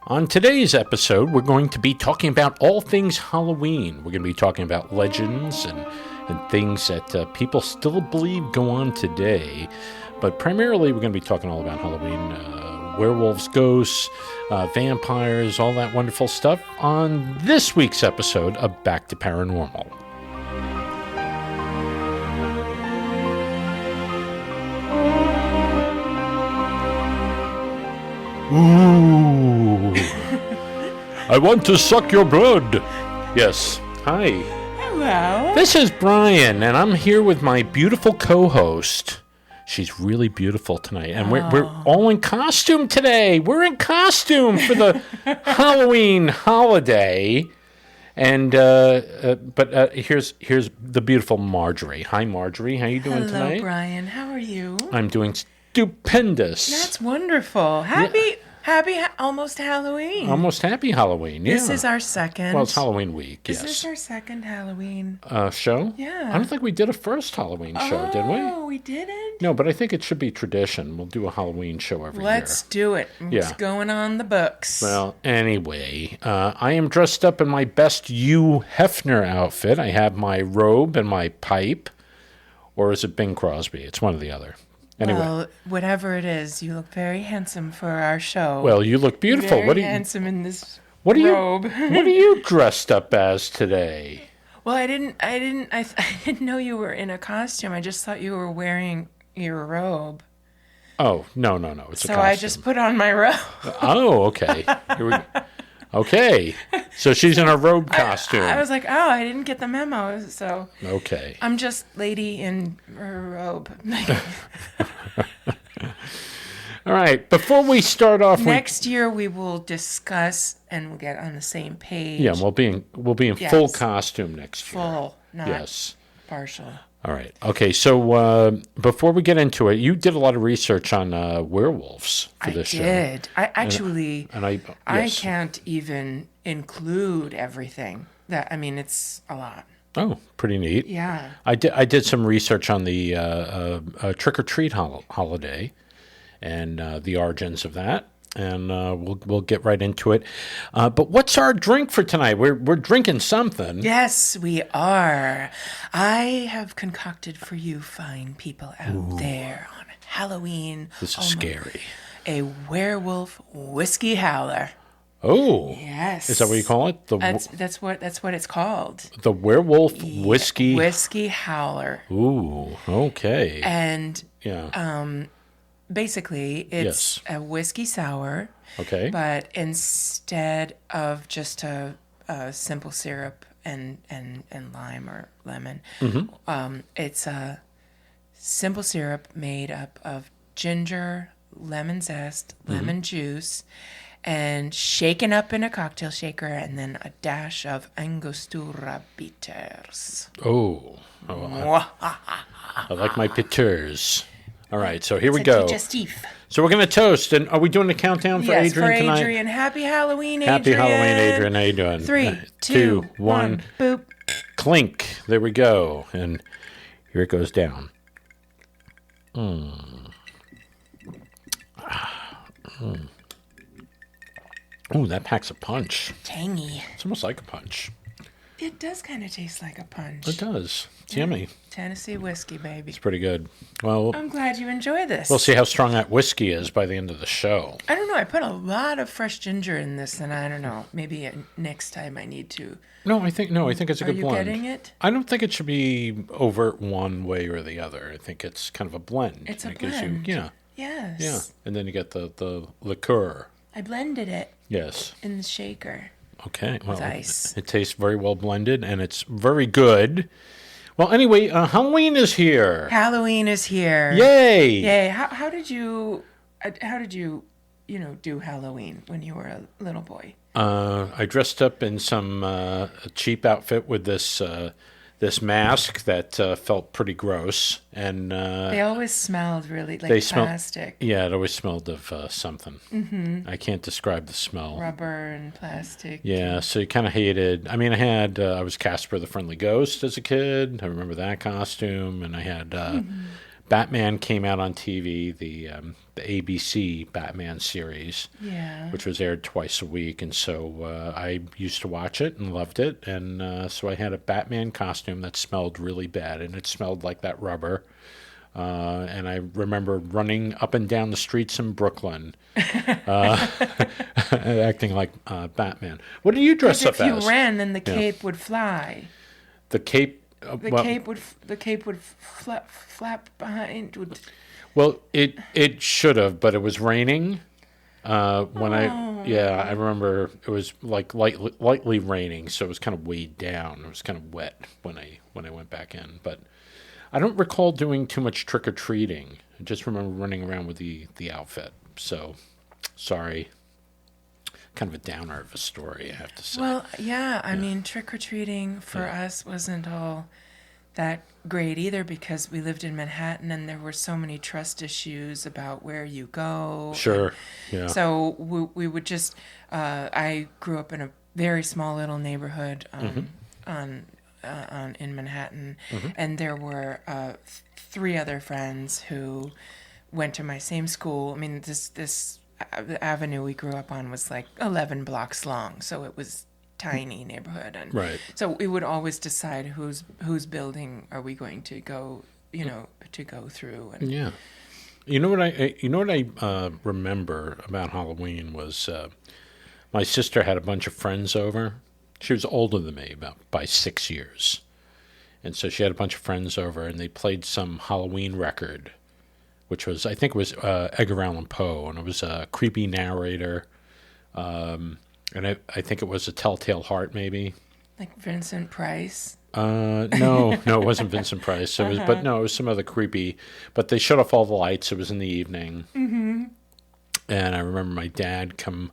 On today's episode, we're going to be talking about all things Halloween. We're going to be talking about legends and things that people still believe go on today. But primarily, we're going to be talking all about Halloween, werewolves, ghosts, vampires, all that wonderful stuff on this week's episode of Back to Paranormal. Ooh. I want to suck your blood. Yes. Hi. Hello. This is Brian, and I'm here with my beautiful co-host. She's really beautiful tonight, and we're all in costume today. We're in costume for the Halloween holiday. And but here's the beautiful Marjorie. Hi, Marjorie. How you doing tonight? Hello, Brian. How are you? I'm doing stupendous. That's wonderful. Happy almost Halloween. Almost happy Halloween, yeah. This is our second. Well, it's Halloween week, Is yes. this our second Halloween Show? Yeah. I don't think we did a first Halloween show, did we? Oh, we didn't? No, but I think it should be tradition. We'll do a Halloween show every year. Let's do it. It's going on the books. Well, anyway, I am dressed up in my best Hugh Hefner outfit. I have my robe and my pipe. Or is it Bing Crosby? It's one or the other. Anyway. Well, whatever it is, you look very handsome for our show. Well, you look beautiful. Very handsome in this robe. What are you dressed up as today? Well, I didn't know you were in a costume. I just thought you were wearing your robe. Oh, no. It's a costume. So I just put on my robe. Oh, okay. Okay. So she's in a robe costume. I was like, oh, I didn't get the memo. So okay. I'm just lady in her robe. All right. Before we start off, next year we will discuss and we'll get on the same page. Yeah, we'll be in full costume next year. Full, not partial. All right. Okay. So before we get into it, you did a lot of research on werewolves for this show. I did. I actually, yes. I can't even include everything. It's a lot. Oh, pretty neat. Yeah. I did some research on the trick or treat holiday and the origins of that. And we'll get right into it. But what's our drink for tonight? We're drinking something. Yes, we are. I have concocted for you fine people out there on Halloween. This is scary. A werewolf whiskey howler. Oh. Yes. Is that what you call it? That's what it's called. The werewolf whiskey. Whiskey howler. Ooh. Okay. And yeah. Basically, it's a whiskey sour. Okay. But instead of just a simple syrup and lime or lemon, it's a simple syrup made up of ginger, lemon zest, lemon juice, and shaken up in a cocktail shaker, and then a dash of Angostura bitters. Oh. I like my bitters. All right, so here we go. Digestif. So we're going to toast, and are we doing the countdown for Adrian tonight? Yes, for Adrian. Happy Halloween, Adrian. Happy Halloween, Adrian. How you doing? 3, 2, 1, boop. Clink. There we go. And here it goes down. Ooh, that packs a punch. Tangy. It's almost like a punch. It does kind of taste like a punch. It does. It's yummy. Tennessee whiskey, baby. It's pretty good. Well, I'm glad you enjoy this. We'll see how strong that whiskey is by the end of the show. I don't know. I put a lot of fresh ginger in this, and I don't know. Maybe next time I need to. No, I think it's a good blend. Are you getting it? I don't think it should be overt one way or the other. I think it's kind of a blend. It's a blend. Yes. Yeah. And then you get the liqueur. I blended it. Yes. In the shaker. Okay. Well, with ice. It tastes very well blended, and it's very good. Well, anyway, Halloween is here. Halloween is here. Yay! Yay! How did you do Halloween when you were a little boy? I dressed up in some cheap outfit with this mask that felt pretty gross, and they always smelled really like plastic. Yeah, it always smelled of something. Mm-hmm. I can't describe the smell. Rubber and plastic. Yeah, so you kind of hated. I mean, I was Casper the Friendly Ghost as a kid. I remember that costume, and I had Batman came out on TV, the ABC Batman series, Yeah. which was aired twice a week, and so I used to watch it and loved it, and so I had a Batman costume that smelled really bad, and it smelled like that rubber. And I remember running up and down the streets in Brooklyn, acting like Batman. What did you dress up If you as? ran, then the cape would fly. The cape. The cape would flap behind. Well, it should have, but it was raining. I remember it was like lightly raining, so it was kind of weighed down. It was kind of wet when I went back in, but I don't recall doing too much trick or treating. I just remember running around with the outfit. So, sorry. Kind of a downer of a story, I have to say. Well, yeah, I mean, trick-or-treating for us wasn't all that great either, because we lived in Manhattan and there were so many trust issues about where you go. Sure, yeah. So we would just, I grew up in a very small little neighborhood in Manhattan, and there were 3 other friends who went to my same school. I mean, this the avenue we grew up on was like 11 blocks long, so it was tiny neighborhood, and Right. so we would always decide whose building are we going to go, to go through. And Yeah. You know what I remember about Halloween was my sister had a bunch of friends over. She was older than me by 6 years. And so she had a bunch of friends over, and they played some Halloween record, which was, I think it was Edgar Allan Poe, and it was a creepy narrator. And I think it was A Telltale Heart, maybe. like Vincent Price. No, it wasn't Vincent Price. It was, but no, it was some other creepy. But they shut off all the lights. It was in the evening, and I remember my dad came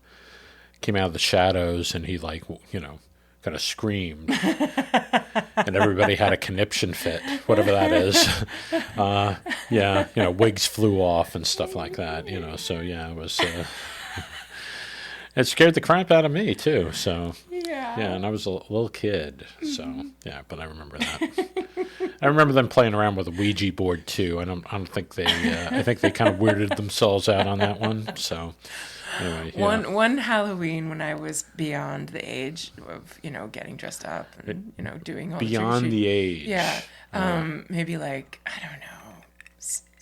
out of the shadows, and he kind of screamed, and everybody had a conniption fit, whatever that is. Wigs flew off and stuff like that. So yeah, it was. It scared the crap out of me too. So yeah, and I was a little kid. So yeah, but I remember that. I remember them playing around with a Ouija board too. I don't think they. I think they kind of weirded themselves out on that one. So anyway, yeah. One Halloween when I was beyond the age of getting dressed up and doing all Beyond the age. Yeah, maybe like I don't know.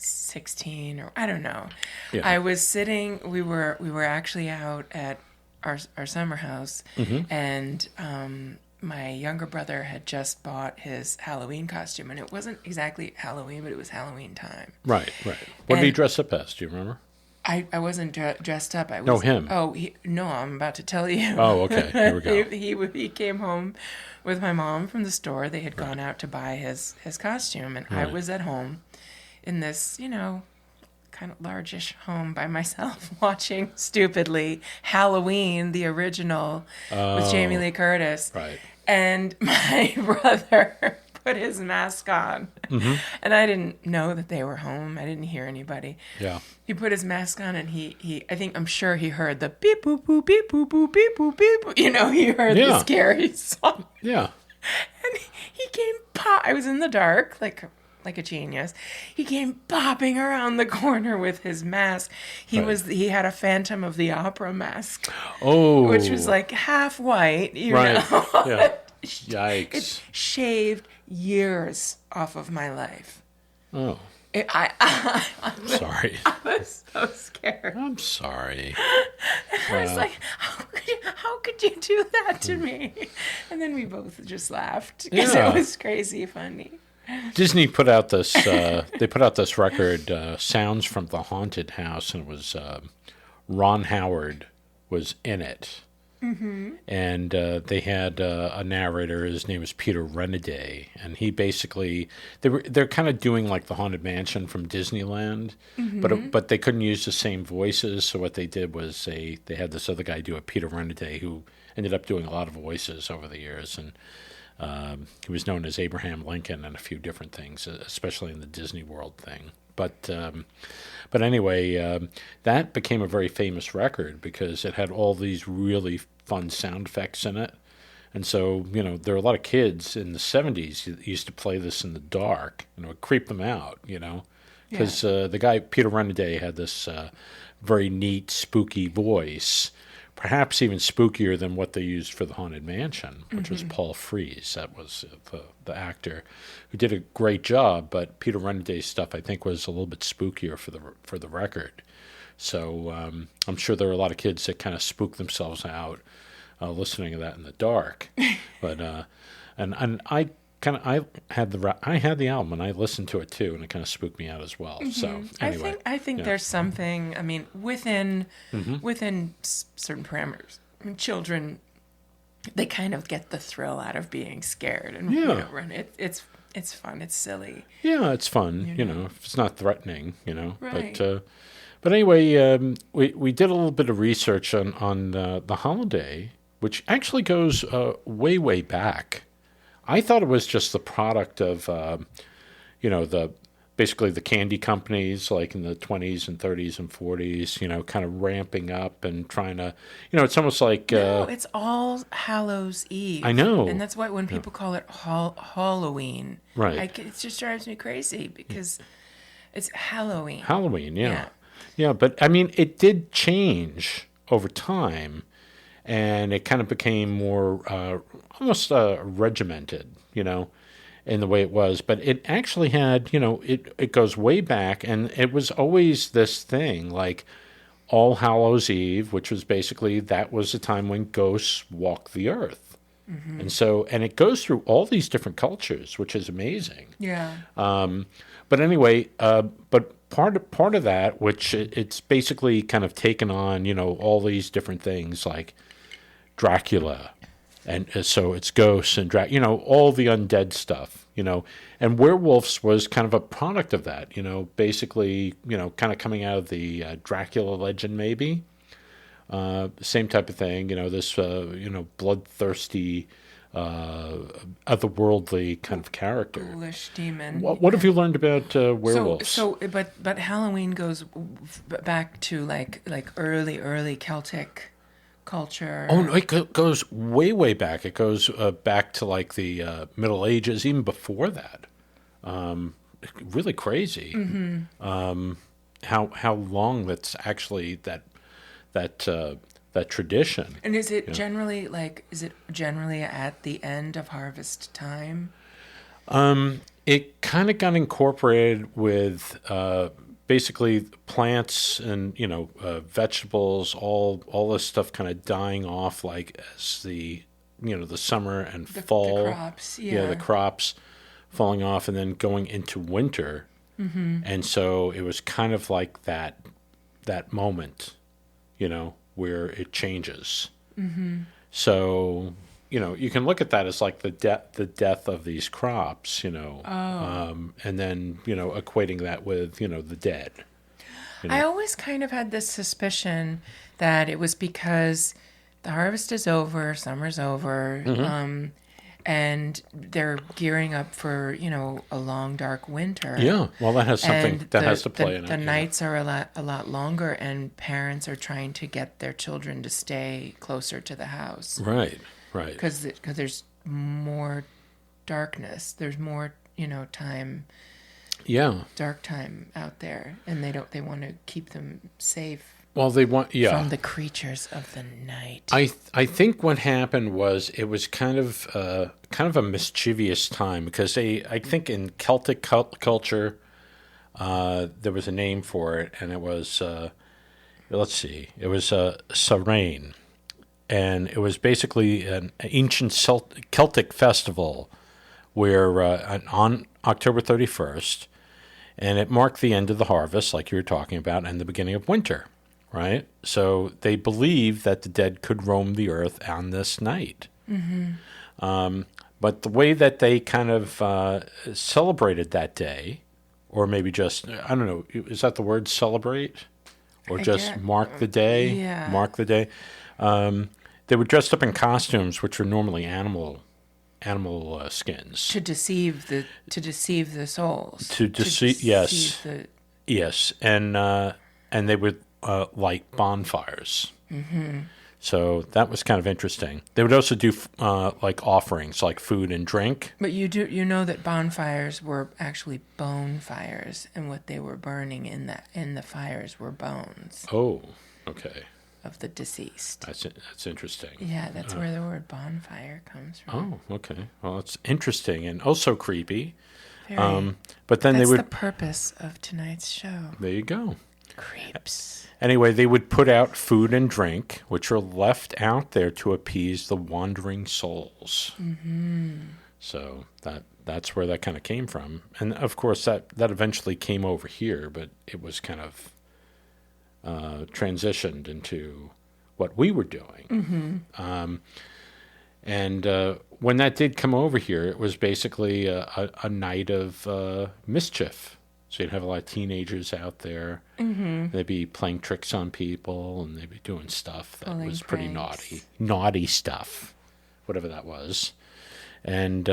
16 or I don't know. Yeah. I was sitting. We were actually out at our summer house, and my younger brother had just bought his Halloween costume, and it wasn't exactly Halloween, but it was Halloween time. Right. What did he dress up as? Do you remember? I wasn't dressed up. I was. No, him. Oh, no! I'm about to tell you. Oh, okay. Here we go. He came home with my mom from the store. They had gone out to buy his costume, and I was at home in this, kind of largish home by myself, watching stupidly Halloween, the original, with Jamie Lee Curtis. Right. And my brother put his mask on, and I didn't know that they were home. I didn't hear anybody. Yeah. He put his mask on, and I'm sure he heard the beep boop boop beep boop boop beep boop beep boop. He heard the scary song. Yeah. And he came I was in the dark, like a genius. He came bopping around the corner with his mask. He had a Phantom of the Opera mask. Oh. Which was like half white, right. Yeah. Yikes. It shaved years off of my life. Oh. I'm sorry. I was so scared. I'm sorry. I was like, how could you do that to me? And then we both just laughed because it was crazy funny. Disney put out this. They put out this record, "Sounds from the Haunted House," and it was Ron Howard was in it, and they had a narrator. His name was Peter Renaday, and he basically they're kind of doing like the Haunted Mansion from Disneyland, but they couldn't use the same voices. So what they did was they had this other guy do it, Peter Renaday, who ended up doing a lot of voices over the years, and. He was known as Abraham Lincoln and a few different things, especially in the Disney World thing. But anyway, that became a very famous record because it had all these really fun sound effects in it. And so, there were a lot of kids in the 70s that used to play this in the dark, and it would creep them out, because the guy Peter Renaday had this very neat, spooky voice, perhaps even spookier than what they used for the Haunted Mansion, which was Paul Frees. That was the actor who did a great job, but Peter Renaday's stuff I think was a little bit spookier for the record. So I'm sure there are a lot of kids that kind of spook themselves out listening to that in the dark. But and I had the album and I listened to it too, and it kind of spooked me out as well. So anyway, I think there's something. I mean, within certain parameters, I mean, children, they kind of get the thrill out of being scared, and run it. It's fun. It's silly. Yeah, it's fun. If it's not threatening. Right. But anyway, we did a little bit of research on the holiday, which actually goes way back. I thought it was just the product of, basically the candy companies, like in the 20s and 30s and 40s, kind of ramping up and trying to, it's almost like... No, it's All Hallows Eve. I know. And that's why when people call it Halloween, right. It just drives me crazy because it's Halloween. Halloween, yeah. Yeah, but I mean, it did change over time. And it kind of became more almost regimented, in the way it was. But it actually had, it goes way back. And it was always this thing like All Hallows Eve, which was basically that was the time when ghosts walked the earth. Mm-hmm. And it goes through all these different cultures, which is amazing. Yeah. But anyway, but part of that, which it's basically kind of taken on, all these different things like Dracula, and so it's ghosts and all the undead stuff, and Werewolves was kind of a product of that, basically, kind of coming out of the Dracula legend, maybe, same type of thing, this, bloodthirsty, otherworldly kind of character. Ghoulish demon. What have you learned about werewolves? But Halloween goes back to like early Celtic culture. Oh no, it goes way back. It goes back to like the Middle Ages, even before that. Really crazy. Mm-hmm. How long that's actually that tradition. And is it generally at the end of harvest time? It kind of got incorporated with basically plants and vegetables, all this stuff kind of dying off like as the summer and fall, the crops, the crops falling off and then going into winter, and so it was kind of like that moment, where it changes. So you can look at that as like the death of these crops, and then equating that with the dead. I always kind of had this suspicion that it was because the harvest is over, summer's over, and they're gearing up for a long dark winter. Yeah, well, that has something has to play in it. The nights are a lot longer, and parents are trying to get their children to stay closer to the house. Right. Because there's more darkness. There's more time. Yeah. Dark time out there, and they want to keep them safe. Well, they want from the creatures of the night. I think what happened was it was kind of a mischievous time because I think in Celtic culture there was a name for it, and it was it was Samhain, and it was basically an ancient Celtic festival where on October 31st, and it marked the end of the harvest, like you were talking about, and the beginning of winter. Right? So they believed that the dead could roam the earth on this night. But the way that they kind of celebrated that day, or maybe just, I don't know, is that the word celebrate? Or just mark the day? Yeah. Mark the day. They were dressed up in costumes, which were normally animal skins. To deceive the souls. Yes. Yes. And they would light bonfires. So that was kind of interesting. They would also do like offerings, like food and drink. But you know that bonfires were actually bone fires, and what they were burning in the fires were bones Oh, okay. of the deceased. That's interesting. Yeah, that's where the word bonfire comes from. Oh, okay. Well, it's interesting and also creepy. Very, But then that's they would. the purpose of tonight's show. There you go. Creeps. Anyway, they would put out food and drink, which are left out there to appease the wandering souls. Mm-hmm. So that's where that kind of came from. And, of course, that eventually came over here, but it was kind of transitioned into what we were doing. Mm-hmm. And when that did come over here, it was basically a night of mischief. So you'd have a lot of teenagers out there. Mm-hmm. They'd be playing tricks on people, and they'd be doing stuff that was pretty naughty stuff, whatever that was. And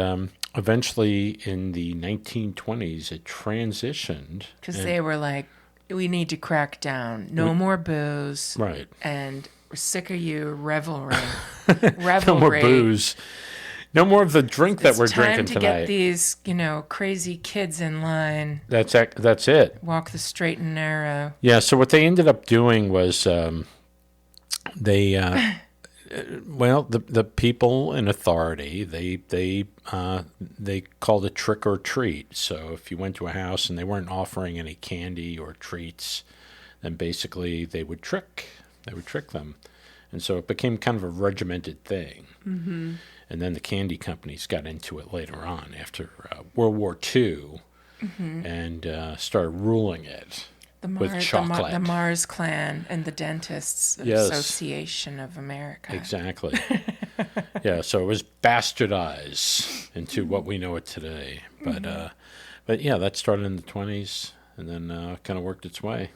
eventually, in the 1920s, it transitioned. Because they were like, we need to crack down. No more booze. Right. And we're sick of you revelry. No more booze. No more of the drink that we're drinking tonight. It's time to get these, crazy kids in line. That's it. Walk the straight and narrow. Yeah, so what they ended up doing was they, the people in authority, they called it trick or treat. So if you went to a house and they weren't offering any candy or treats, then basically they would trick them. And so it became kind of a regimented thing. Mm-hmm. And then the candy companies got into it later on after World War II and started ruling it with chocolate. The Mars Clan and the Dentists Association of America. Exactly. Yeah, so it was bastardized into what we know it today. But yeah, that started in the 20s and then kind of worked its way.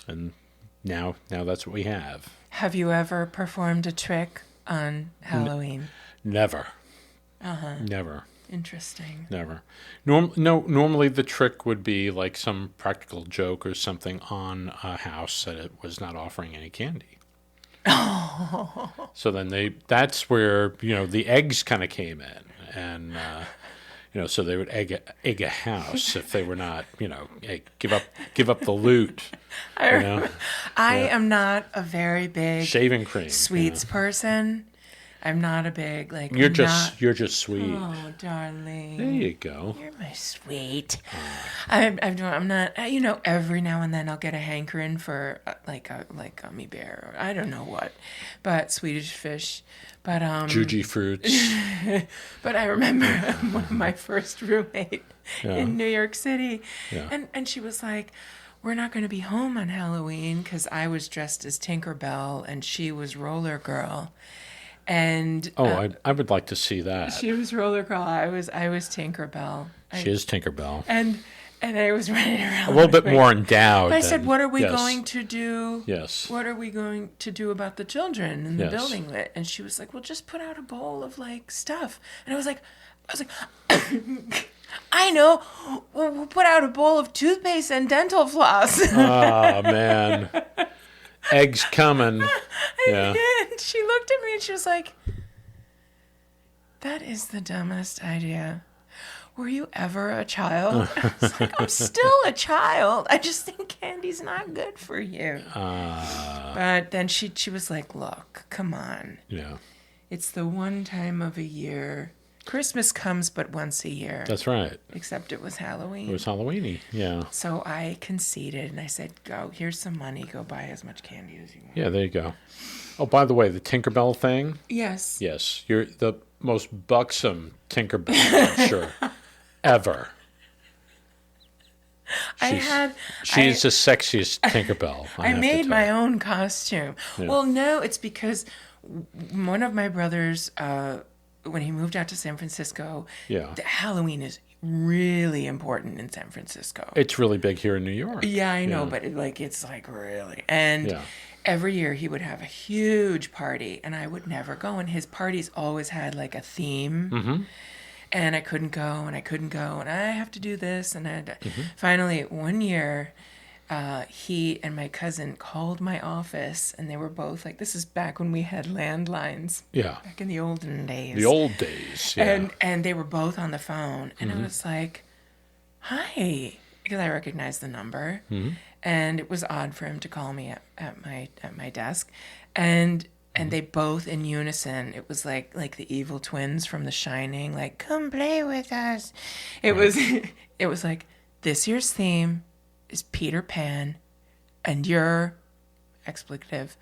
And now that's what we have. Have you ever performed a trick on Halloween? Never. Uh-huh. Never. Interesting. Never. Normally the trick would be like some practical joke or something on a house that it was not offering any candy. Oh. So then that's where, the eggs kind of came in. And, so they would egg a house if they were not, give up the loot. I am not a very big shaving cream sweets person. I'm not a big You're just sweet. Oh, darling. There you go. You're my sweet. I'm not. Every now and then I'll get a hankering for like gummy bear or I don't know what, but Swedish fish. But Juji fruits. But I remember one of my first roommate in New York City, and she was like, we're not going to be home on Halloween because I was dressed as Tinkerbell and she was Roller Girl. And I would like to see that. She was Roller Girl. I was Tinkerbell. She is Tinkerbell. And I was running around. A little bit more endowed. But I said, what are we going to do? Yes. What are we going to do about the children in the building? And she was like, well, just put out a bowl of like stuff. And I was like, I know. We'll put out a bowl of toothpaste and dental floss. Oh, man. Eggs coming. Yeah. And she looked at me and she was like, that is the dumbest idea. Were you ever a child? I was like, I'm still a child. I just think candy's not good for you. But then she was like, look, come on. Yeah. It's the one time of a year. Christmas comes but once a year. That's right. Except it was Halloween. It was Halloweeny, yeah. So I conceded and I said, go, here's some money. Go buy as much candy as you want. Yeah, there you go. Oh, by the way, the Tinkerbell thing? Yes. Yes. You're the most buxom Tinkerbell, I'm sure, ever. She's the sexiest Tinkerbell. I made my own costume. Yeah. Well, no, it's because one of my brothers... when he moved out to San Francisco, Halloween is really important in San Francisco. It's really big here in New York. Yeah, I know, but it's like really. And every year he would have a huge party, and I would never go. And his parties always had like a theme. Mm-hmm. And I couldn't go, and I have to do this. And finally, one year, he and my cousin called my office, and they were both like, this is back when we had landlines. Yeah. Back in the olden days. The old days. Yeah. And they were both on the phone, and I was like, hi, because I recognized the number. And it was odd for him to call me at my desk. And they both in unison, it was like the evil twins from The Shining, like, come play with us. It was like, this year's theme is Peter Pan and your expletive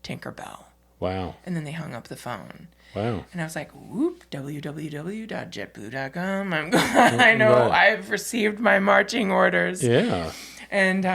Tinkerbell. Wow. And then they hung up the phone. Wow. And I was like, whoop, www.jetblue.com. I'm glad I know I've received my marching orders. Yeah. And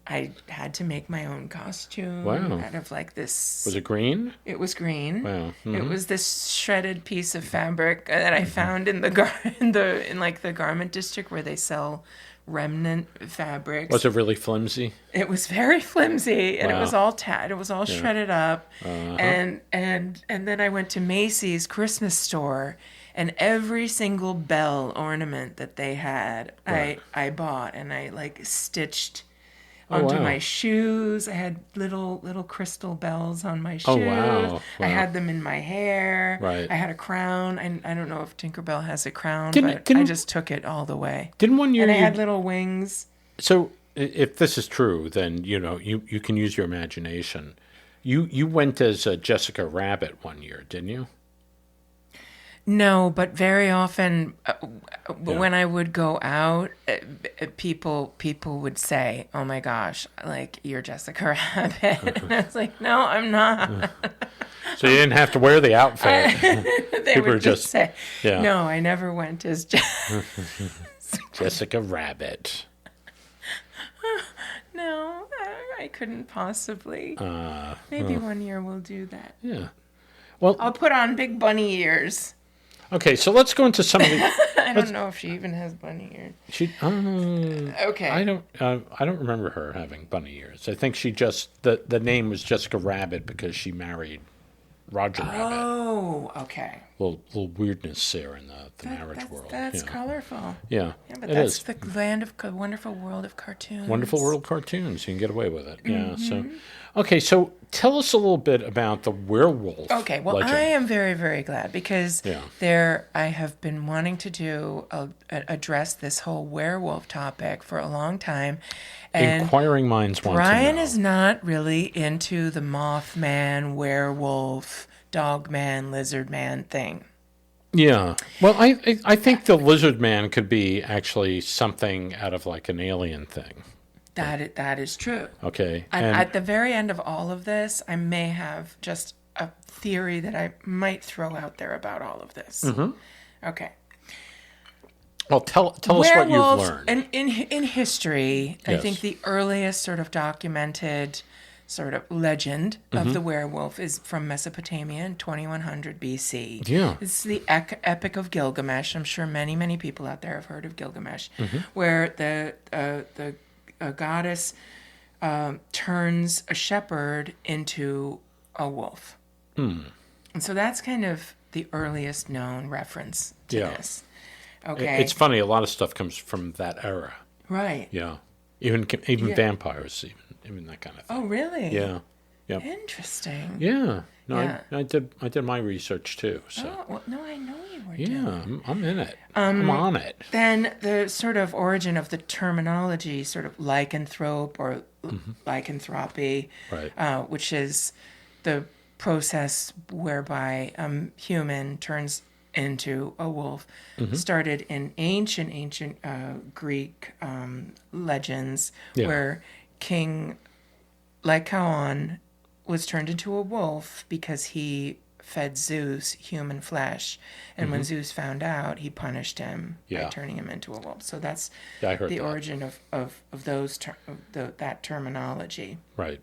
I had to make my own costume out of like this. Was it green? It was green. Wow. It was this shredded piece of fabric that I found in the garment district where they sell remnant fabrics. Was it really flimsy? It was very flimsy, and it was all it was all shredded up. And then I went to Macy's Christmas store, and every single bell ornament that they had, I bought, and I like stitched onto my shoes. I had little crystal bells on my shoes. Oh, wow. I had them in my hair. Right. I had a crown. I don't know if Tinkerbell has a crown, but I just took it all the way. Didn't one year and I had little wings. So if this is true, then, you can use your imagination. You went as Jessica Rabbit one year, didn't you? No, but very often when I would go out, people would say, "Oh my gosh, like you're Jessica Rabbit," and I was like, "No, I'm not." So you didn't have to wear the outfit. They would just say, "No, I never went as Jessica Rabbit." No, I couldn't possibly. Maybe one year we'll do that. Yeah. Well, I'll put on big bunny ears. Okay, so let's go into some of the. I don't know if she even has bunny ears. Okay. I don't remember her having bunny ears. I think she just the name was Jessica Rabbit because she married Roger Rabbit. Oh, okay. Little weirdness there in the marriage world. That's colorful. Yeah, but that's the land of wonderful world of cartoons. Wonderful world cartoons. You can get away with it. Yeah. So, okay. So tell us a little bit about the werewolf. Okay. Well, legend. I am very, very glad because I have been wanting to address this whole werewolf topic for a long time. And inquiring minds want to know. Brian is not really into the Mothman, werewolf, dogman, lizard man thing. Yeah. Well, I think the lizard man could be actually something out of like an alien thing. That is true. Okay. At the very end of all of this, I may have just a theory that I might throw out there about all of this. Okay. Well, tell us what you've learned. And in history, Yes. I think the earliest sort of documented sort of legend of the werewolf is from Mesopotamia in 2100 BC. Yeah. It's the Epic of Gilgamesh. I'm sure many, many people out there have heard of Gilgamesh, where the goddess turns a shepherd into a wolf. And so that's kind of the earliest known reference to this. Okay. It's funny. A lot of stuff comes from that era. Right. Yeah. Even vampires, even that kind of thing. Oh, really? Yeah. Yeah. Interesting. Yeah. No, Yeah. I did my research too. So. Oh, well, no, I know you were Yeah, doing. I'm in it. I'm on it. Then the sort of origin of the terminology, sort of lycanthrope or lycanthropy, Right. which is the process whereby human turns into a wolf, started in ancient Greek legends, where King Lycaon was turned into a wolf because he fed Zeus human flesh, and when Zeus found out, he punished him by turning him into a wolf. So that's I heard the that. origin of those that terminology. Right.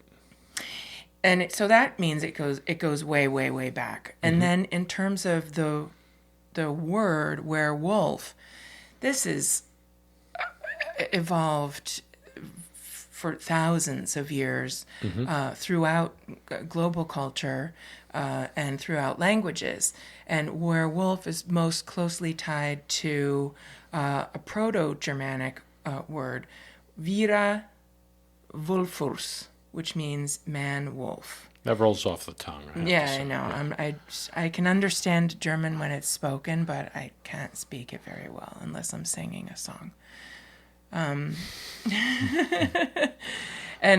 And so that means it goes way, way, way back. And then in terms of the word werewolf, this is evolved for thousands of years throughout global culture and throughout languages. And werewolf is most closely tied to a Proto-Germanic word, vira, Wolfurs, which means man-wolf. That rolls off the tongue. Yeah, I know. I can understand German when it's spoken, but I can't speak it very well unless I'm singing a song. And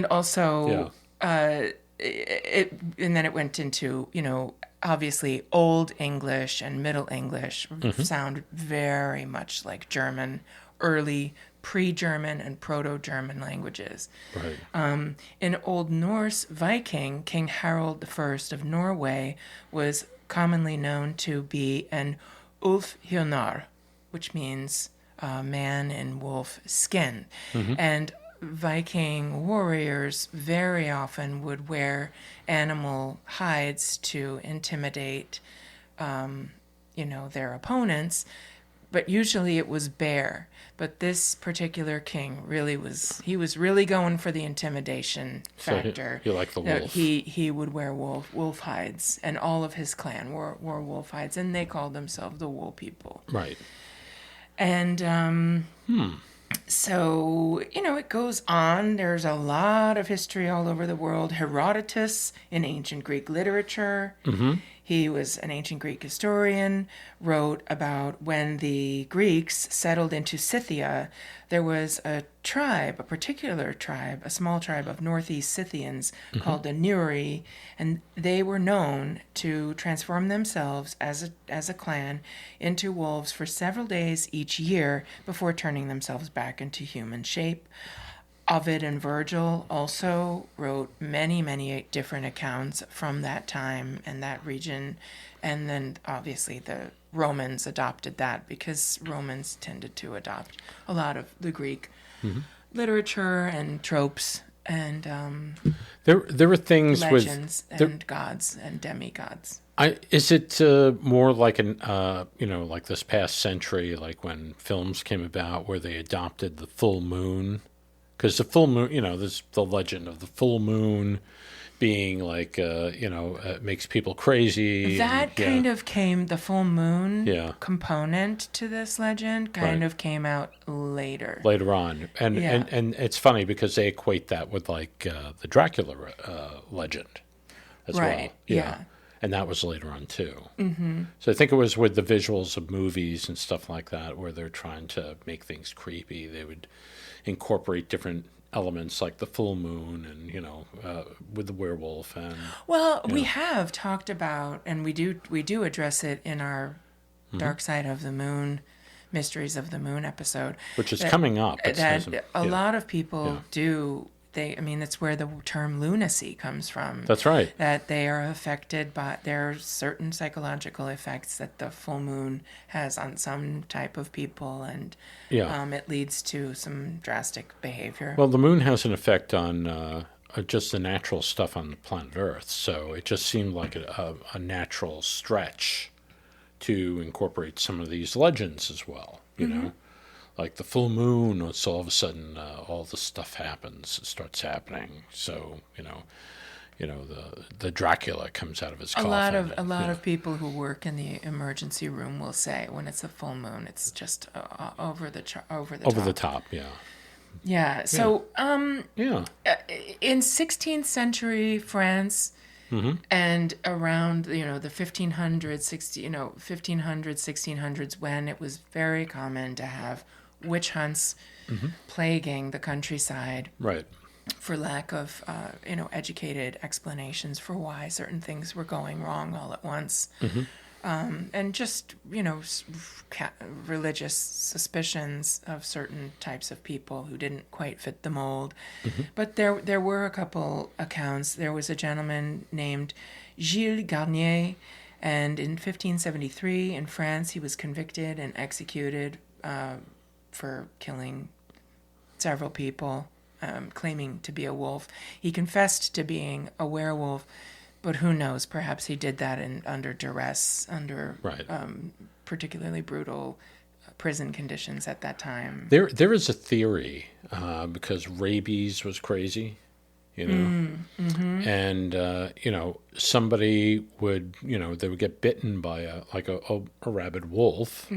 also, and then it went into, obviously Old English and Middle English sound very much like German, early pre-German and Proto-German languages. Right. In Old Norse Viking, King Harald I of Norway was commonly known to be an Ulfhjónar, which means man in wolf skin. And Viking warriors very often would wear animal hides to intimidate, their opponents, but usually it was bear. But this particular king really was really going for the intimidation factor. So he liked the wolf. He would wear wolf hides, and all of his clan wore wolf hides, and they called themselves the Wool People. Right. And so, it goes on. There's a lot of history all over the world. Herodotus in ancient Greek literature. He was an ancient Greek historian, wrote about when the Greeks settled into Scythia, there was a particular tribe, a small tribe of northeast Scythians called the Nuri, and they were known to transform themselves as a clan into wolves for several days each year before turning themselves back into human shape. Ovid and Virgil also wrote many, many different accounts from that time and that region. And then obviously the Romans adopted that because Romans tended to adopt a lot of the Greek literature and tropes and there were things legends and gods and demigods. Is it more like like this past century, like when films came about where they adopted the full moon? Because the full moon, there's the legend of the full moon being like, makes people crazy. That kind of came, the full moon component to this legend of came out later. Later on. And it's funny because they equate that with like the Dracula legend as well. Yeah. And that was later on too. So I think it was with the visuals of movies and stuff like that where they're trying to make things creepy. They would incorporate different elements like the full moon and with the werewolf and we have talked about, and we do address it in our Dark Side of the Moon, Mysteries of the Moon episode, which is coming up. A lot of people do. That's where the term lunacy comes from. That's right. That they are affected by, there are certain psychological effects that the full moon has on some type of people, and it leads to some drastic behavior. Well, the moon has an effect on just the natural stuff on the planet Earth, so it just seemed like a natural stretch to incorporate some of these legends as well, you know? Like the full moon, it's all of a sudden all the stuff happens. It starts happening. So the Dracula comes out of his coffin. A lot of people who work in the emergency room will say when it's a full moon, it's just over the top. Yeah. Yeah. So in 16th century France. And around the 1600s, when it was very common to have witch hunts plaguing the countryside, right? For lack of educated explanations for why certain things were going wrong all at once, and just religious suspicions of certain types of people who didn't quite fit the mold. But there were a couple accounts. There was a gentleman named Gilles Garnier, and in 1573 in France he was convicted and executed for killing several people, claiming to be a wolf. He confessed to being a werewolf, but who knows? Perhaps he did that under duress, under particularly brutal prison conditions at that time. There is a theory because rabies was crazy, and somebody would they would get bitten by a rabid wolf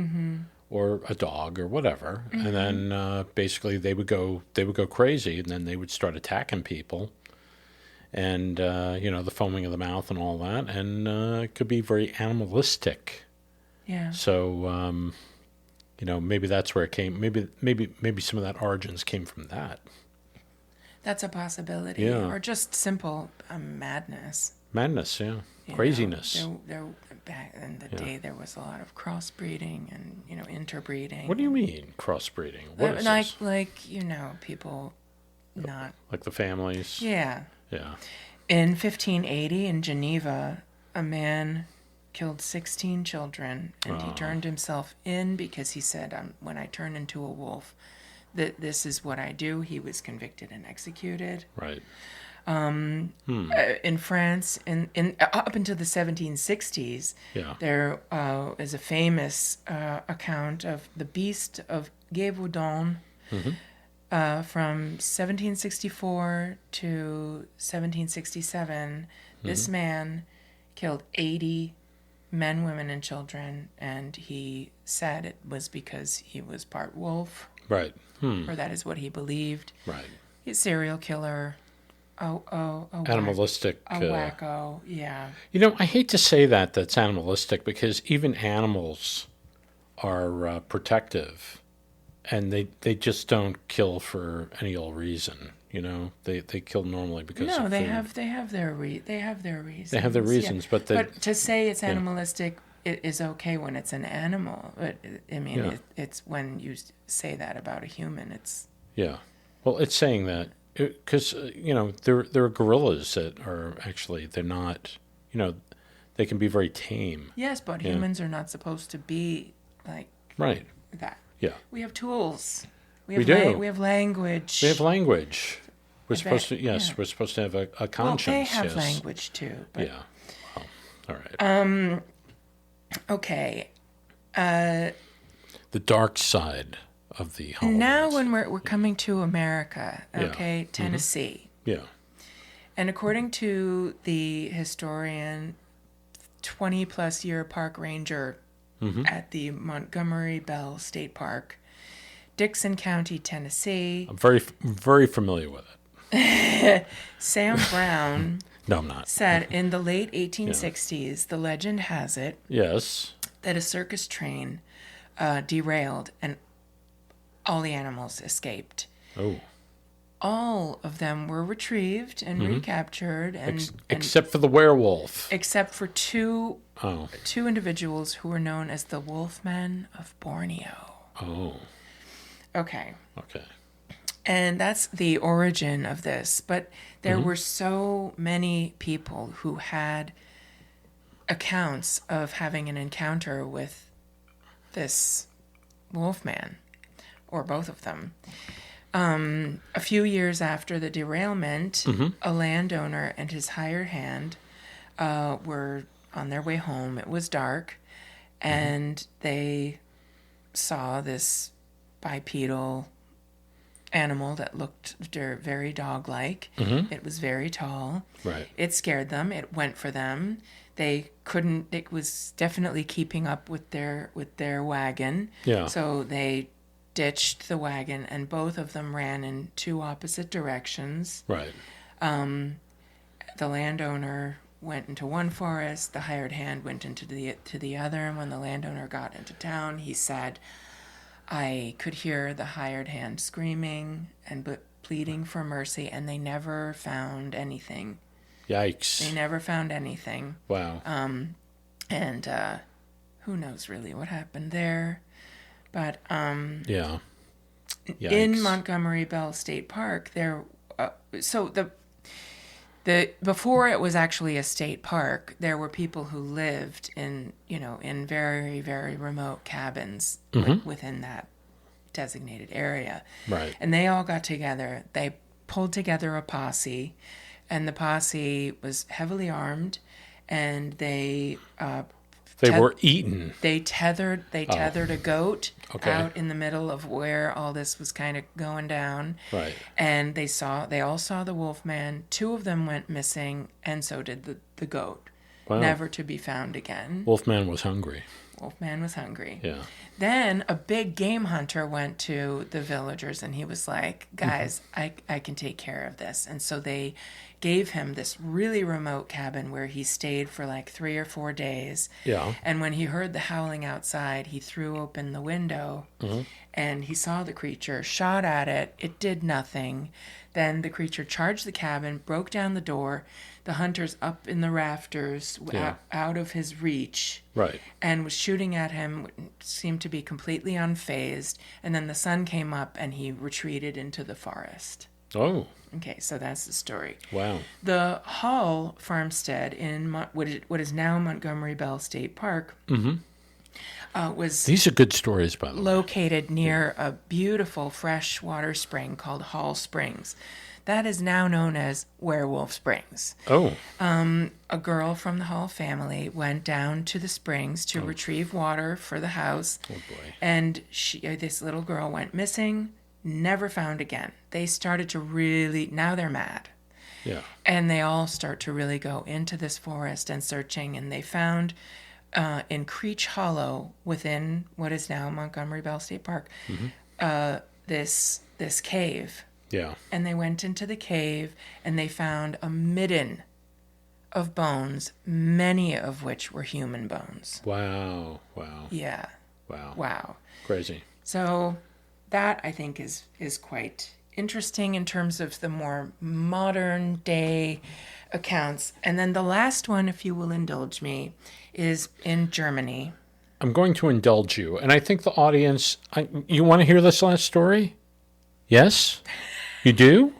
or a dog or whatever, and then basically they would go crazy, and then they would start attacking people, and the foaming of the mouth and all that, and it could be very animalistic. Yeah. So maybe that's where it came. Maybe some of that origins came from that. That's a possibility. Yeah. Or just simple madness. Madness, yeah. You Craziness. know, there, back in the day, there was a lot of crossbreeding and interbreeding. What do you mean crossbreeding? What is like this? like people not Like the families? Yeah. Yeah. In 1580 in Geneva, a man killed 16 children, and he turned himself in because he said, "When I turn into a wolf, this is what I do." He was convicted and executed. Right. In France, in up until the 1760s, Yeah. there is a famous account of the Beast of Gévaudan from 1764 to 1767. This man killed 80 men, women, and children, and he said it was because he was part wolf, Right. or that is what he believed. Right. He's a serial killer. Animalistic. A wacko, yeah. I hate to say that's animalistic, because even animals are protective, and they just don't kill for any old reason. They kill normally because No, of they food. have their reasons. They have their reasons, but to say it's animalistic it is okay when it's an animal. But I mean, it's when you say that about a human, it's Well, it's saying that because there are gorillas that are actually, they're not, they can be very tame. yes, but humans are not supposed to be like Right. that. Yeah. We have tools. We do. We have language. We have language. We're I supposed bet, to. Yes, yeah. we're supposed to have a Well, conscience. they have yes. language too. But, Yeah. Well, all right. Okay. The dark side of the Halloween. Now, when we're coming to America, Yeah. okay, Tennessee. Yeah. And according to the historian, 20-plus year park ranger at the Montgomery Bell State Park, Dixon County, Tennessee, I'm very familiar with it. Sam Brown, No, I'm not. said in the late 1860s, the legend has it Yes. that a circus train derailed and all the animals escaped. Oh. All of them were retrieved and recaptured, and Except for the werewolf. except for two Oh. individuals who were known as the Wolfmen of Borneo. Oh. Okay. Okay. And that's the origin of this. But there were so many people who had accounts of having an encounter with this Wolfman, or both of them. A few years after the derailment, a landowner and his hired hand were on their way home. It was dark, and they saw this bipedal animal that looked very dog-like. It was very tall. Right. It scared them. It went for them. They couldn't. It was definitely keeping up with their wagon. Yeah. So they ditched the wagon, and both of them ran in two opposite directions. Right. The landowner went into one forest. The hired hand went into the other. And when the landowner got into town, he said, "I could hear the hired hand screaming and pleading for mercy, and they never found anything. Yikes. They never found anything." Wow. And who knows really what happened there. But Yeah. Yikes. in Montgomery Bell State Park, there. So the before it was actually a state park, there were people who lived in very, very remote cabins within that designated area. Right. And they all got together. They pulled together a posse, and the posse was heavily armed, and they were eaten. They tethered a goat Okay. out in the middle of where all this was kind of going down. Right. And they all saw the Wolfman. Two of them went missing, and so did the goat. Wow. Never to be found again. Wolfman was hungry. Wolfman was hungry. Yeah. Then a big game hunter went to the villagers and he was like, guys, I can take care of this. And so they gave him this really remote cabin where he stayed for like 3 or 4 days. Yeah. And when he heard the howling outside, he threw open the window and he saw the creature, shot at it. It did nothing. Then the creature charged the cabin, broke down the door. The hunter's up in the rafters, out of his reach. Right. And was shooting at him, seemed to be completely unfazed. And then the sun came up and he retreated into the forest. Oh. Okay, so that's the story. Wow. The Hall farmstead in what is now Montgomery Bell State Park was These are good stories, by the way. located near a beautiful freshwater spring called Hall Springs. That is now known as Werewolf Springs. Oh. A girl from the Hall family went down to the springs to retrieve water for the house. Oh, boy. And this little girl went missing, never found again. They started to now they're mad. Yeah. And they all start to really go into this forest and searching. And they found in Creech Hollow, within what is now Montgomery Bell State Park, this cave. Yeah. And they went into the cave and they found a midden of bones, many of which were human bones. Wow. Wow. Yeah. Wow. Wow. Crazy. So that, I think, is quite interesting in terms of the more modern day accounts. And then the last one, if you will indulge me, is in Germany. I'm going to indulge you. And I think the audience, you want to hear this last story? Yes? You do?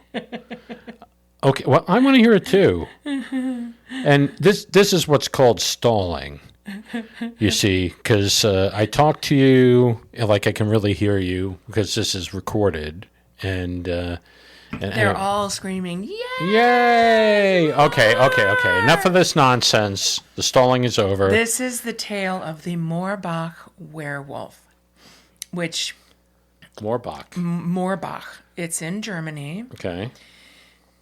Okay, well, I want to hear it too. And this is what's called stalling, you see, because I talk to you like I can really hear you because this is recorded. And they're all screaming, yay! Yay! Okay. Enough of this nonsense. The stalling is over. This is the tale of the Moorbach werewolf, which... Moorbach. It's in Germany. Okay.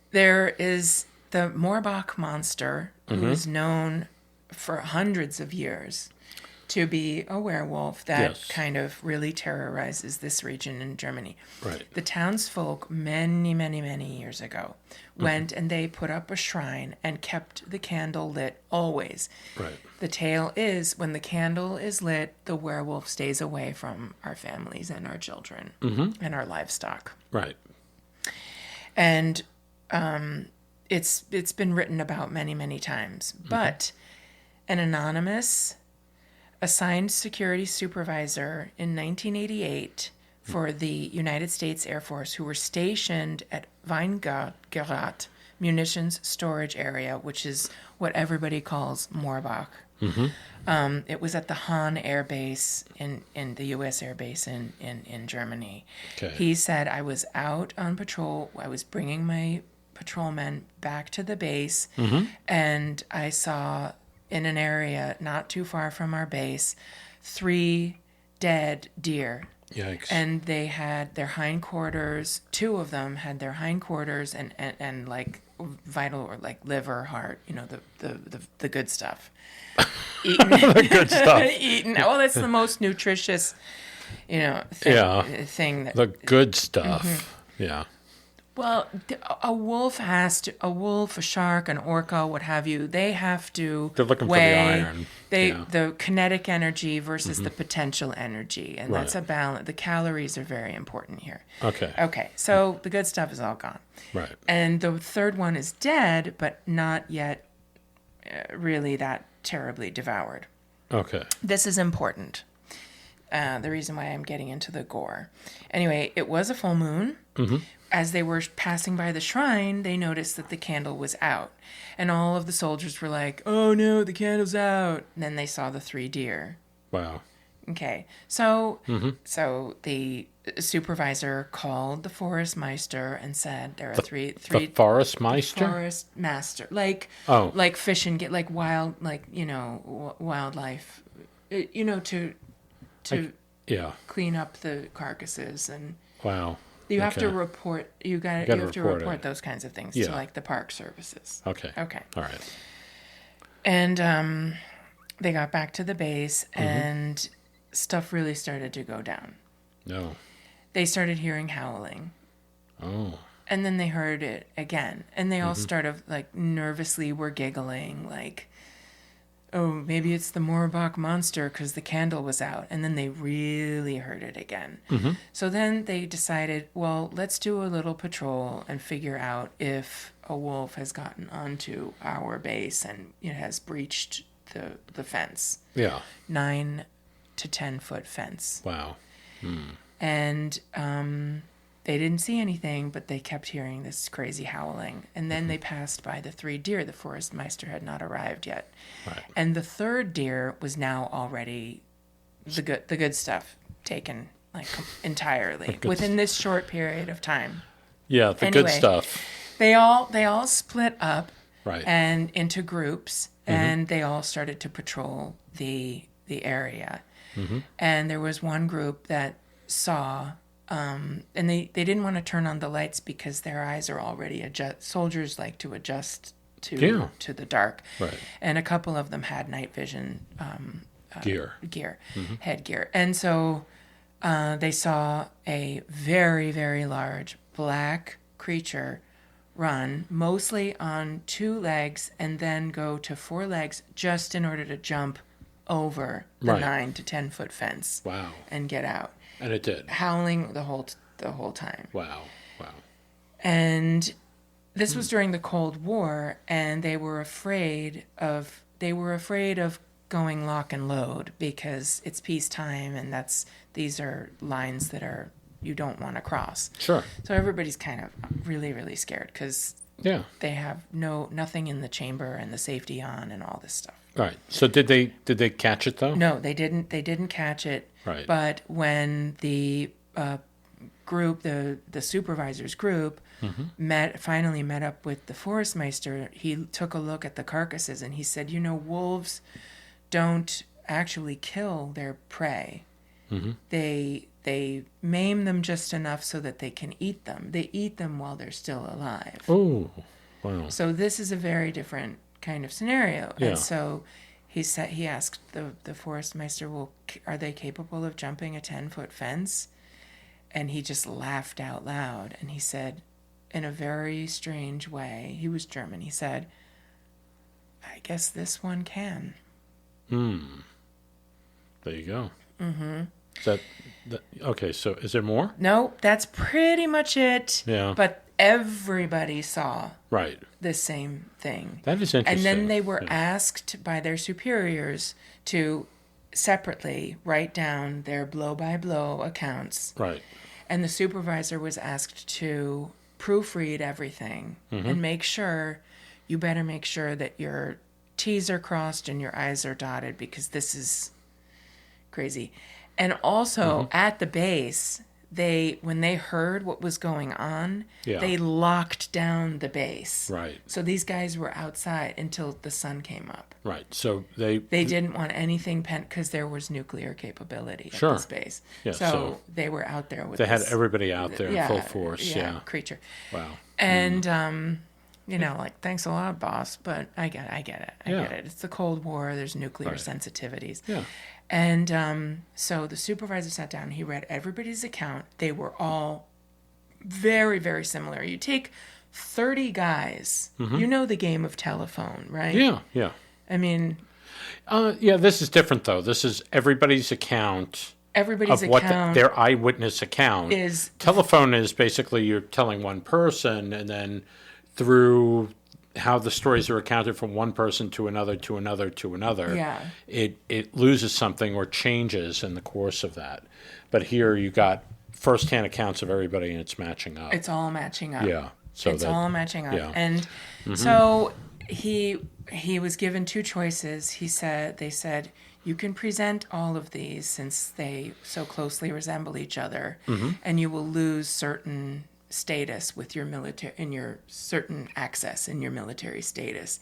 There is the Moorbach monster, who is known for hundreds of years to be a werewolf that kind of really terrorizes this region in Germany. Right. The townsfolk many, many, many years ago went and they put up a shrine and kept the candle lit always. Right. The tale is when the candle is lit, the werewolf stays away from our families and our children and our livestock. Right. And it's been written about many, many times. But an anonymous assigned security supervisor in 1988 for the United States Air Force who were stationed at Weingarten Munitions Storage Area, which is what everybody calls Moorbach. It was at the Hahn Air Base in the U.S. Air Base in Germany. Okay. He said, I was out on patrol. I was bringing my patrolmen back to the base, and I saw in an area not too far from our base 3 dead deer. Yikes. And they had their hindquarters, 2 of them had their hindquarters and like vital or like liver, heart, the good stuff. Eaten. The good stuff. Eaten. Well, that's the most nutritious, thing. The good stuff. Yeah. Well, a wolf a shark, an orca, what have you, they have to They're looking weigh for the iron. the kinetic energy versus the potential energy, and Right. that's a balance. The calories are very important here. Okay. So the good stuff is all gone. Right. And the third one is dead, but not yet really that terribly devoured. Okay. This is important. The reason why I'm getting into the gore. Anyway, it was a full moon. As they were passing by the shrine, they noticed that the candle was out. And all of the soldiers were like, oh no, the candle's out. And then they saw the 3 deer. Wow. Okay. So the supervisor called the forest meister and said there are three The forest meister? forest master. Like fish and get like wild, wildlife, to Yeah. clean up the carcasses, and Wow. you have to Okay. report. You have to report report it. those kinds of things Yeah. to like the park services. Okay. Okay. All right. And they got back to the base, and stuff really started to go down. No. They started hearing howling. Oh. And then they heard it again. And they all started, like, nervously were giggling, like, oh, maybe it's the Morbach monster because the candle was out. And then they really heard it again. So then they decided, well, let's do a little patrol and figure out if a wolf has gotten onto our base and has breached the fence. Yeah. 9 to 10 foot fence. Wow. And they didn't see anything, but they kept hearing this crazy howling. And then they passed by the 3 deer. The forest meister had not arrived yet. Right. And the 3rd deer was now already the good stuff taken, like, entirely within this short period of time. Yeah, the good stuff. They all split up, Right. and into groups, and they all started to patrol the area. And there was one group that saw, and they didn't want to turn on the lights because their eyes are already soldiers like to adjust to the dark. Right. And a couple of them had night vision Gear. headgear. And so they saw a very, very large black creature run, mostly on 2 legs, and then go to 4 legs just in order to jump over the 9 to 10 foot fence. Wow. And get out. And it did. Howling the whole time. Wow. And this was during the Cold War, and they were afraid of going lock and load because it's peacetime, and these are lines that you don't want to cross. Sure. So everybody's kind of really, really scared because they have nothing in the chamber and the safety on and all this stuff. Right. So did they catch it though? No, they didn't. They didn't catch it. Right. But when the group, the supervisor's group, finally met up with the forest meister, he took a look at the carcasses and he said, wolves don't actually kill their prey. They maim them just enough so that they can eat them. They eat them while they're still alive. Oh, wow. So this is a very different kind of scenario. Yeah. And so he asked the forest meister, well, are they capable of jumping a 10-foot fence? And he just laughed out loud. And he said, in a very strange way, he was German, he said, I guess this one can. There you go. Okay, so is there more? No, that's pretty much it. Yeah. But everybody saw Right. the same thing. That is interesting. And then they were asked by their superiors to separately write down their blow-by-blow accounts. Right. And the supervisor was asked to proofread everything and you better make sure that your T's are crossed and your I's are dotted because this is crazy. And also at the base, when they heard what was going on, they locked down the base. Right. So these guys were outside until the sun came up. Right. So they didn't want anything pent because there was nuclear capability at this base. Yeah, so they were out there with they had everybody out there in full force. Creature. Wow. And thanks a lot, boss, but I get it. I get it. It's the Cold War. There's nuclear sensitivities. Yeah. And so the supervisor sat down. He read everybody's account. They were all very, very similar. You take 30 guys. You know the game of telephone, right? Yeah. I mean... this is different, though. This is everybody's account. Their eyewitness account is. Telephone is basically you're telling one person, and then through how the stories are accounted from one person to another to another to another, it loses something or changes in the course of that. But here you got firsthand accounts of everybody, and it's matching up. It's all matching up. Yeah. So it's all matching up. Yeah. And so he was given 2 choices. They said, you can present all of these since they so closely resemble each other, and you will lose certain status with your military, in your certain access in your military status.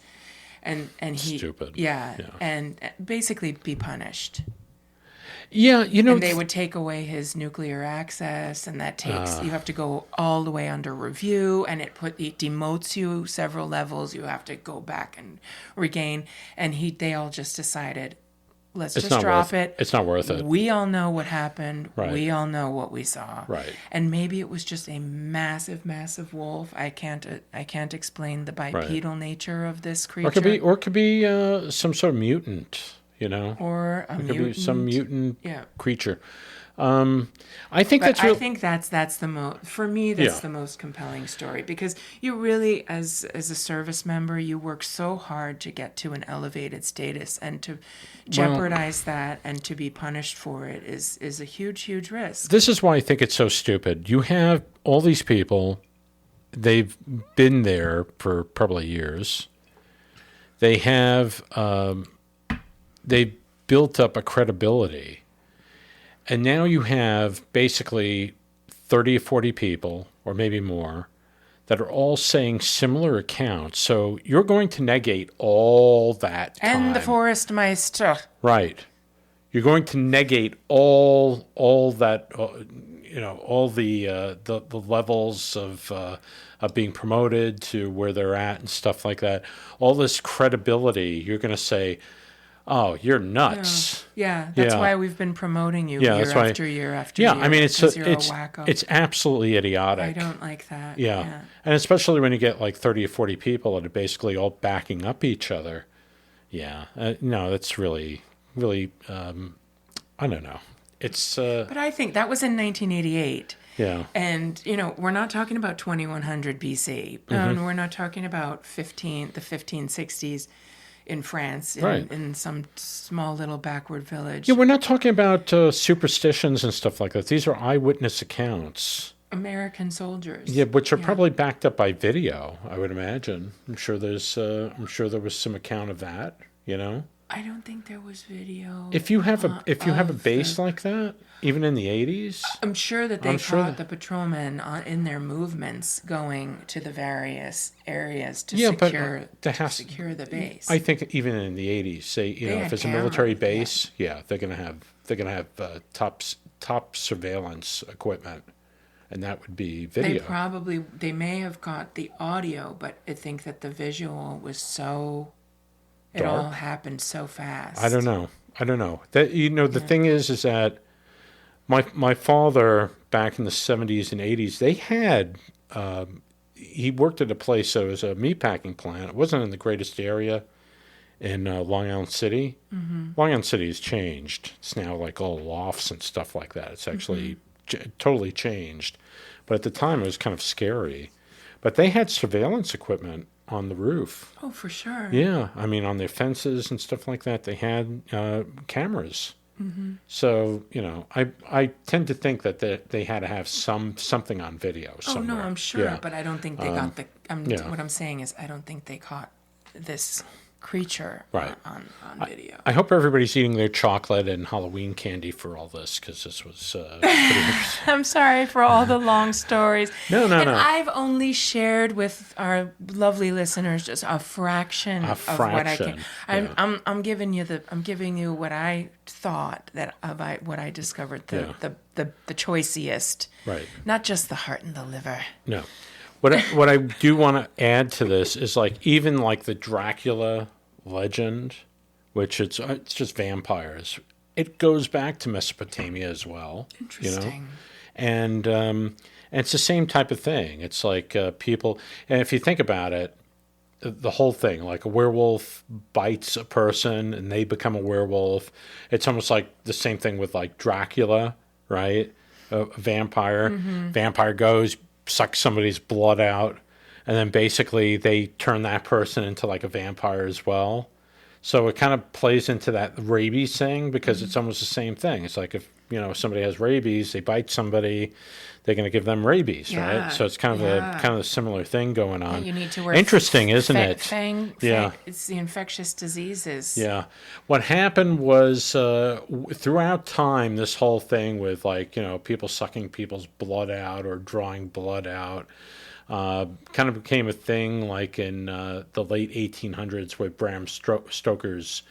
And he... Stupid. Yeah. And basically be punished. Yeah, and they would take away his nuclear access, and that takes you have to go all the way under review, and it demotes you several levels. You have to go back and regain. And they all just decided let's It's just not drop worth it. It's not worth it. We all know what happened. Right. We all know what we saw. Right. And maybe it was just a massive, massive wolf. I can't explain the bipedal nature of this creature. Or it could be some sort of mutant, you know. Or a it mutant. Could be some mutant Yeah. creature. I think But that's I think that's the most, for me, that's the most compelling story, because you really, as a service member, you work so hard to get to an elevated status, and to jeopardize that and to be punished for it is a huge, huge risk. This is why I think it's so stupid. You have all these people, they've been there for probably years. They have, they built up a credibility. And now you have basically 30 or 40 people, or maybe more, that are all saying similar accounts. So you're going to negate all that time. And the Forest Meister. Right. You're going to negate all that, all the levels of being promoted to where they're at and stuff like that. All this credibility, you're going to say, oh, you're nuts. Yeah, that's why we've been promoting you year after year after year. Yeah, I mean, it's a wacko. It's absolutely idiotic. I don't like that. Yeah. And especially when you get like 30 or 40 people that are basically all backing up each other. Yeah. No, that's really, really, I don't know. It's... But I think that was in 1988. Yeah. And, we're not talking about 2100 BC. And we're not talking about the 1560s. In France, in some small little backward village. Yeah, we're not talking about superstitions and stuff like that. These are eyewitness accounts. American soldiers. Yeah, which are probably backed up by video, I would imagine. I'm sure there was some account of that, I don't think there was video. If you have a base like that, even in the 80s, I'm sure that they caught the patrolmen in their movements going to the various areas to secure the base. I think even in the 80s, say if it's a military base, they're gonna have top surveillance equipment, and that would be video. They may have got the audio, but I think that the visual was so. It all happened so fast. I don't know. That the thing is that my father back in the 70s and 80s, they had he worked at a place that was a meatpacking plant. It wasn't in the greatest area in Long Island City. Mm-hmm. Long Island City has changed. It's now like all lofts and stuff like that. It's actually totally changed. But at the time, it was kind of scary. But they had surveillance equipment on the roof. Oh, for sure. Yeah, I mean, on their fences and stuff like that, they had cameras. Mm-hmm. So, I tend to think that they had to have something on video somewhere. Oh, no, I'm sure, but I don't think they got what I'm saying is I don't think they caught this creature on video. I hope everybody's eating their chocolate and Halloween candy for all this, because this was pretty interesting. I'm sorry for all the long stories. No. I've only shared with our lovely listeners just a fraction of what I can. I'm giving you what I thought what I discovered the choicest. Right. Not just the heart and the liver. No. What I do want to add to this is even the Dracula legend, which it's just vampires. It goes back to Mesopotamia as well. Interesting. And it's the same type of thing. It's like people, and if you think about it, the whole thing, like a werewolf bites a person and they become a werewolf. It's almost like the same thing with Dracula, right? A vampire. Mm-hmm. Vampire goes, sucks somebody's blood out, and then basically they turn that person into a vampire as well. So it kind of plays into that rabies thing, because it's almost the same thing. It's like if somebody has rabies, they bite somebody, they're going to give them rabies, right? So it's kind of a similar thing going on. You need to wear interesting, isn't it? It's the infectious diseases. Yeah. What happened was throughout time, this whole thing with people sucking people's blood out or drawing blood out kind of became a thing in the late 1800s with Bram Stoker's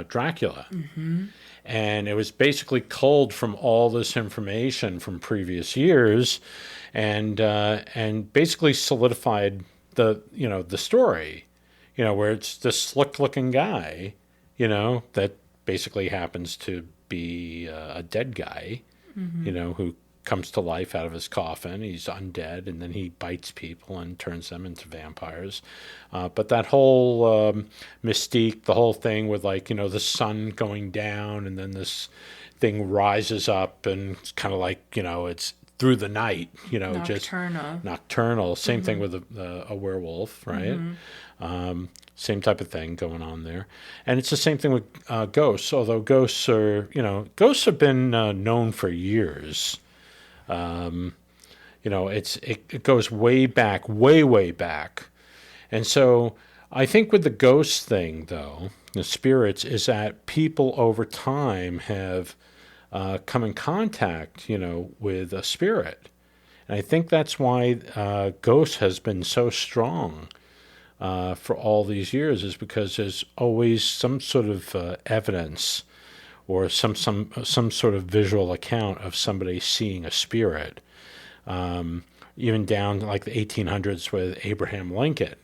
Dracula. Mm-hmm. And it was basically culled from all this information from previous years, and basically solidified the story, where it's this slick looking guy, that basically happens to be a dead guy, who comes to life out of his coffin. He's undead, and then he bites people and turns them into vampires. But that whole mystique, the whole thing with the sun going down and then this thing rises up, and it's kind of it's through the night, just nocturnal. Same thing with a werewolf, right? Same type of thing going on there. And it's the same thing with ghosts, although ghosts have been known for years. It goes way back, way back. And so I think with the ghost thing, though, the spirits, is that people over time have come in contact, with a spirit. And I think that's why ghost has been so strong for all these years, is because there's always some sort of evidence or some sort of visual account of somebody seeing a spirit. Even down to the 1800s with Abraham Lincoln,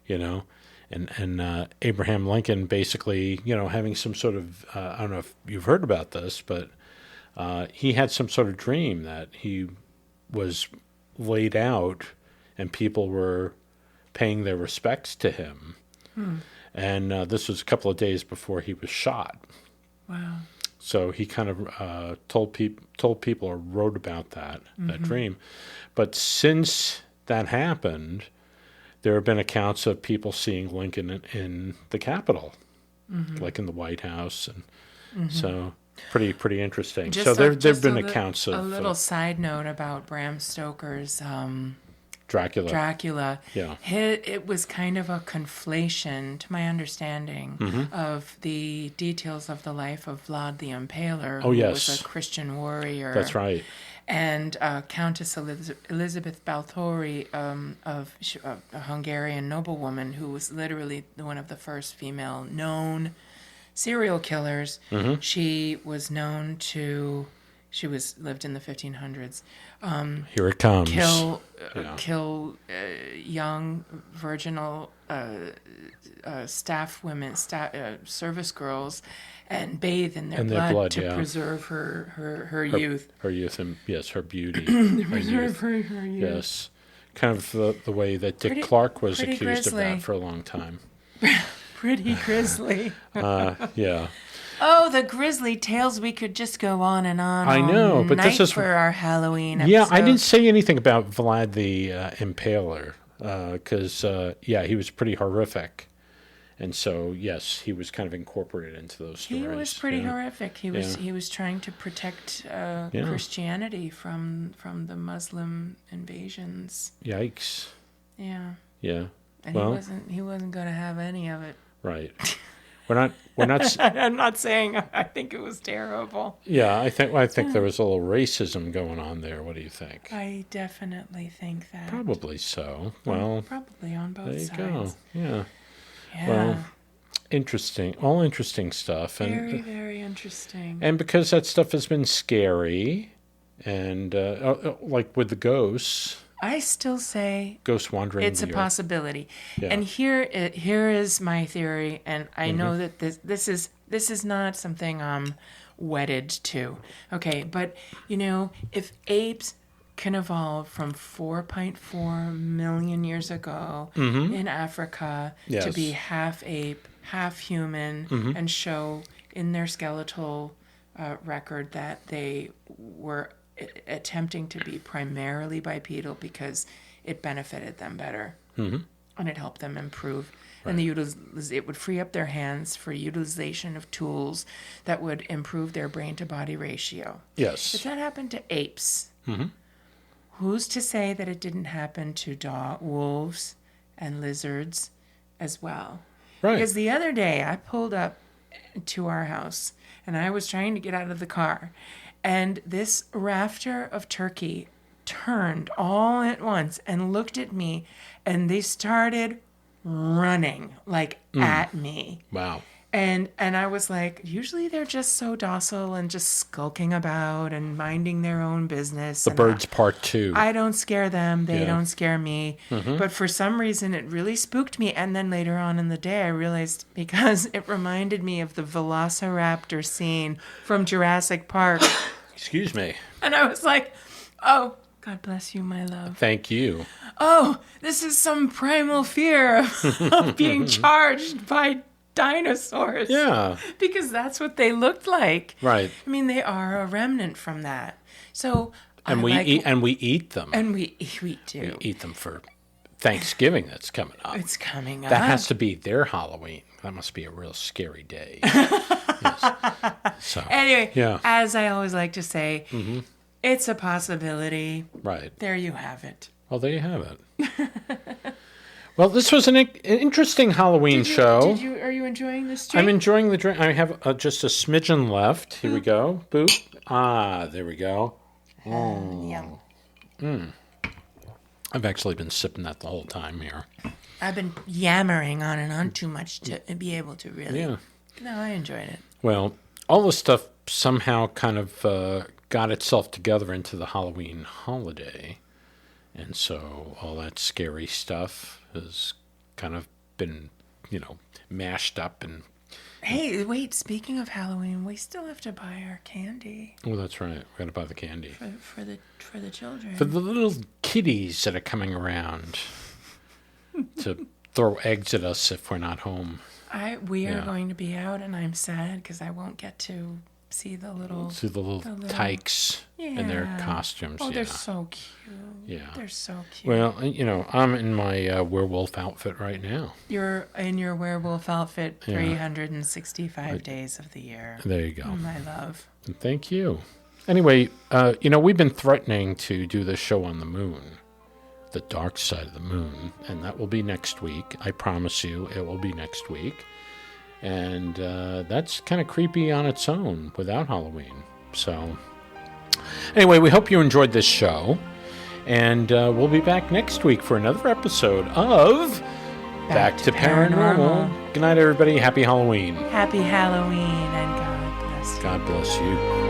and Abraham Lincoln basically, having some sort of, I don't know if you've heard about this, but he had some sort of dream that he was laid out and people were paying their respects to him. And this was a couple of days before he was shot. Wow. So he kind of told people or wrote about that dream. But since that happened, there have been accounts of people seeing Lincoln in the Capitol, like in the White House, and so pretty interesting. So there've been accounts of a little side note about Bram Stoker's Dracula. Yeah. It was kind of a conflation, to my understanding, of the details of the life of Vlad the Impaler, who was a Christian warrior. That's right. And Countess Elizabeth Bathory, a Hungarian noblewoman who was literally one of the first female known serial killers. She was known to... lived in the 1500s. Here it comes. Kill young virginal staff women, service girls, and bathe in their blood to preserve her youth. Her youth and her beauty. Preserve her youth. Yes, kind of the way that Dick Clark was accused of that for a long time. Pretty grisly. Yeah. Oh, the grisly tales. We could just go on and on. I know, but this is for our Halloween episode. Yeah, I didn't say anything about Vlad the Impaler because he was pretty horrific, and so yes, he was kind of incorporated into those stories. He was pretty horrific. He was trying to protect Christianity from the Muslim invasions. Yikes! Yeah. Yeah. And he wasn't going to have any of it. Right. We're not. I'm not saying I think it was terrible. Yeah, I think there was a little racism going on there. What do you think? I definitely think that. Probably so. Well, probably on both sides. There you go. Yeah. Yeah. Well, interesting. All interesting stuff. Very, very interesting. And because that stuff has been scary, and like with the ghosts. I still say ghost wandering. It's a possibility. Yeah. And here is my theory, and I know that this is not something I'm wedded to. Okay, but if apes can evolve from 4.4 million years ago in Africa to be half ape, half human, and show in their skeletal record that they were attempting to be primarily bipedal because it benefited them better and it helped them improve. Right. And it would free up their hands for utilization of tools that would improve their brain-to-body ratio. Yes. If that happened to apes, who's to say that it didn't happen to wolves and lizards as well? Right. Because the other day I pulled up to our house and I was trying to get out of the car. And this rafter of turkey turned all at once and looked at me, and they started running, at me. Wow. And I was like, usually they're just so docile and just skulking about and minding their own business. The birds part 2. I don't scare them. They Yeah. don't scare me. But for some reason, it really spooked me. And then later on in the day, I realized because it reminded me of the velociraptor scene from Jurassic Park. Excuse me. And I was like, oh, God bless you, my love. Thank you. Oh, this is some primal fear of being charged by dinosaurs. Yeah. Because that's what they looked like. Right. I mean, they are a remnant from that. So And we eat them. And we do. We eat them for Thanksgiving that's coming up. It's coming up. That has to be their Halloween. That must be a real scary day. Yes. So Anyway, yeah. as I always like to say, it's a possibility. Right. There you have it. Well, there you have it. Well, this was an interesting Halloween show. Are you enjoying this drink? I'm enjoying the drink. I have just a smidgen left. Here we go. Boop. Ah, there we go. Yum. I've actually been sipping that the whole time here. I've been yammering on and on too much to be able to really. Yeah. No, I enjoyed it. Well, all this stuff somehow kind of got itself together into the Halloween holiday. And so all that scary stuff has kind of been, mashed up. And Hey, wait, speaking of Halloween, we still have to buy our candy. Oh, that's right. We got to buy the candy. For the children. For the little kitties that are coming around to throw eggs at us if we're not home. We are going to be out, and I'm sad because I won't get to see the little tykes in their costumes. Oh, they're so cute. Yeah. They're so cute. Well, I'm in my werewolf outfit right now. You're in your werewolf outfit 365 days of the year. There you go. My love. Thank you. Anyway, we've been threatening to do this show on the moon, the dark side of the moon, and that will be next week. I promise you it will be next week. And that's kind of creepy on its own without Halloween. So anyway, we hope you enjoyed this show. And we'll be back next week for another episode of Back to Paranormal. Good night, everybody. Happy Halloween. Happy Halloween, and God bless you. God bless you.